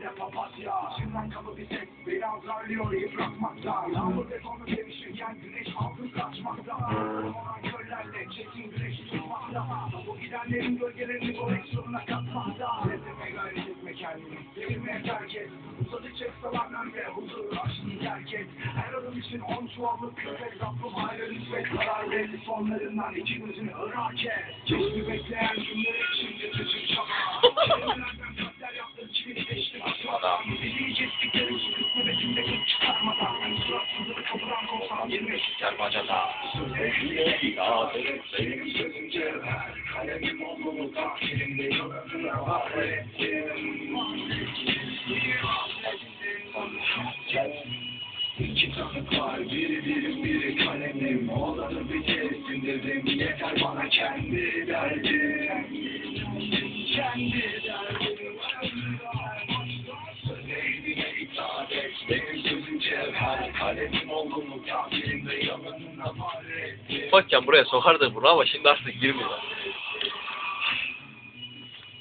de papatya. Şimdiden kapı bir tek beni azarlıyor yıpratmakta. Yağmur ve sonu sevişirken güneş altın kaçmakta. Olan köllerle çetin güneş tutmakta. Bu gidenlerin gölgelerini koleksiyonuna katmakta. Reddeme gayret etme kendini, devirmeye terk et. Uzadıkça kısalardan ve huzur aşkını terk et. Her adım için 10 çuvallık köpek kaplı ayrı nispet. Karar verdi sonlarından iki gözünü ırak et. Çeşmi bekleyen günler için götücük çaba. Kelimelerden kalpler yaptım kimi geçtim aşağıda. Bizi kestikleri şu kısmı betimde kız çıkarmadan. Hani suratsızlığı kapıdan kovsam 25 ister bacada. Sözlerine inat edip benim sözüm cevher. Kalemim olmalı takirimde yoluna var ettim. İki tanık var, biri kalemim. Olanı bir kestim dedim, yeter bana kendi derdim. Kendi derdim. Sözlerine itaat et, benim sözüm cevher. Kalemim olgunluk, takirimde yanına var ettim. Ufakken buraya sokardık bunu ama şimdi artık girmiyor.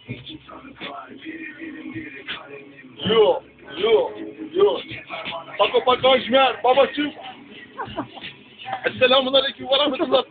İki tanık var, biri kalemim. Yo. Pako Ajmer babacığım. Esselamun aleyküm ve rahmetullah.